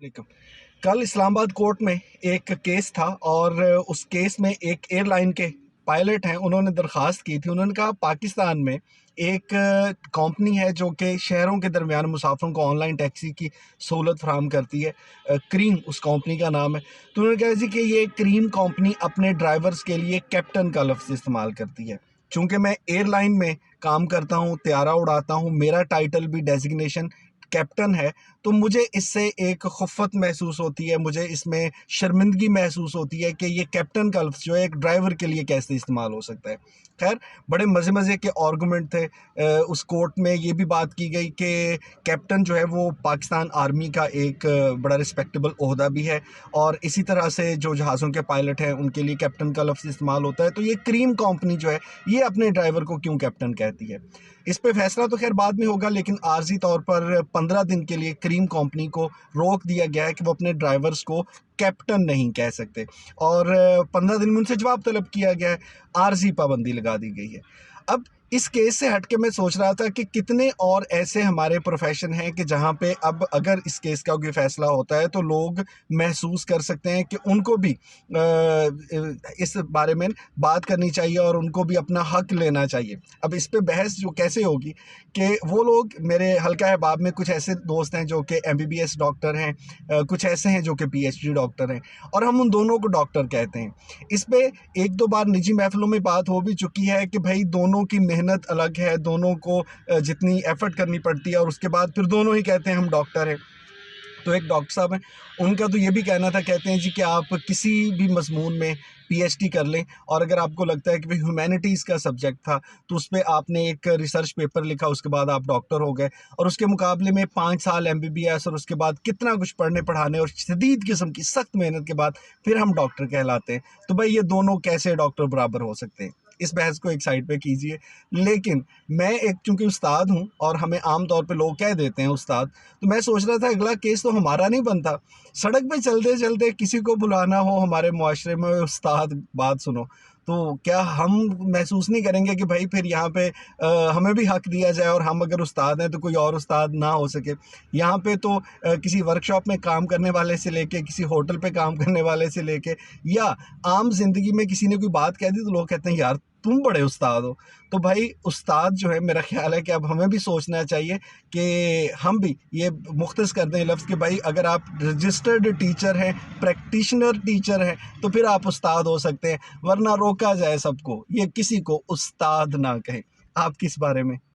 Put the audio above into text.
वालेकुम। कल इस्लामाबाद कोर्ट में एक केस था और उस केस में एक एयरलाइन के पायलट हैं, उन्होंने दरख्वास्त की थी। उन्होंने कहा पाकिस्तान में एक कंपनी है जो कि शहरों के दरमियान मुसाफिरों को ऑनलाइन टैक्सी की सहूलत फराहम करती है। क्रीम उस कंपनी का नाम है। तो उन्होंने कहा जी कि ये क्रीम कंपनी अपने ड्राइवर्स के लिए कैप्टन का लफ्ज़ इस्तेमाल करती है। चूँकि मैं एयरलाइन में काम करता हूँ, त्यारा उड़ाता हूँ, मेरा टाइटल भी डेजिग्नेशन कैप्टन है, तो मुझे इससे एक खुफ़्फ़त महसूस होती है, मुझे इसमें शर्मिंदगी महसूस होती है कि ये कैप्टन का लफ्ज़ जो है एक ड्राइवर के लिए कैसे इस्तेमाल हो सकता है। खैर, बड़े मज़े के आर्गूमेंट थे। उस कोर्ट में ये भी बात की गई कि कैप्टन जो है वो पाकिस्तान आर्मी का एक बड़ा रिस्पेक्टेबल ओहदा भी है और इसी तरह से जो जहाज़ों के पायलट हैं उनके लिए कैप्टन का लफ्ज़ इस्तेमाल होता है। तो ये क्रीम कंपनी जो है ये अपने ड्राइवर को क्यों कैप्टन कहती है? इस पे फैसला तो खैर बाद में होगा, लेकिन आर्जी तौर पर 15 दिन के लिए क्रीम कंपनी को रोक दिया गया है कि वो अपने ड्राइवर्स को कैप्टन नहीं कह सकते और 15 दिन में उनसे जवाब तलब किया गया है। आर्जी पाबंदी लगा दी गई है। अब इस केस से हट के मैं सोच रहा था कि कितने और ऐसे हमारे प्रोफेशन हैं कि जहाँ पे अब अगर इस केस का कोई फैसला होता है तो लोग महसूस कर सकते हैं कि उनको भी इस बारे में बात करनी चाहिए और उनको भी अपना हक लेना चाहिए। अब इस पे बहस जो कैसे होगी कि वो लोग, मेरे हल्का अहबाब में कुछ ऐसे दोस्त हैं जो कि MBBS डॉक्टर हैं, कुछ ऐसे हैं जो कि PhD डॉक्टर हैं और हम उन दोनों को डॉक्टर कहते हैं। इस पे एक दो बार निजी महफिलों में बात हो भी चुकी है कि भाई दोनों की मेहनत अलग है, दोनों को जितनी एफर्ट करनी पड़ती है और उसके बाद फिर दोनों ही कहते हैं हम डॉक्टर हैं। तो एक डॉक्टर साहब हैं, उनका तो ये भी कहना था, कहते हैं जी कि आप किसी भी मज़मून में PhD कर लें और अगर आपको लगता है कि भाई ह्यूमैनिटीज़ का सब्जेक्ट था तो उस पे आपने एक रिसर्च पेपर लिखा, उसके बाद आप डॉक्टर हो गए और उसके मुकाबले में 5 साल MBBS और उसके बाद कितना कुछ पढ़ने पढ़ाने और शदीद किस्म की सख्त मेहनत के बाद फिर हम डॉक्टर कहलाते हैं। तो भाई ये दोनों कैसे डॉक्टर बराबर हो सकते हैं? इस बहस को एक साइड पे कीजिए। लेकिन मैं एक चूँकि उस्ताद हूँ और हमें आम तौर पे लोग कह देते हैं उस्ताद, तो मैं सोच रहा था अगला केस तो हमारा नहीं बनता। सड़क पे चलते-चलते किसी को बुलाना हो हमारे मुआशरे में, उस्ताद बात सुनो, तो क्या हम महसूस नहीं करेंगे कि भाई फिर यहाँ पे हमें भी हक दिया जाए और हम अगर उस्ताद हैं तो कोई और उस्ताद ना हो सके? यहाँ पे तो किसी वर्कशॉप में काम करने वाले से लेके, किसी होटल पे काम करने वाले से लेके या आम ज़िंदगी में किसी ने कोई बात कह दी तो लोग कहते हैं यार तुम बड़े उस्ताद हो। तो भाई उस्ताद जो है, मेरा ख्याल है कि अब हमें भी सोचना चाहिए कि हम भी ये मुख्तस कर दें लफ्ज़ कि भाई अगर आप रजिस्टर्ड टीचर हैं, प्रैक्टिशनर टीचर हैं, तो फिर आप उस्ताद हो सकते हैं, वरना रोका जाए सबको, ये किसी को उस्ताद ना कहें। आप किस बारे में?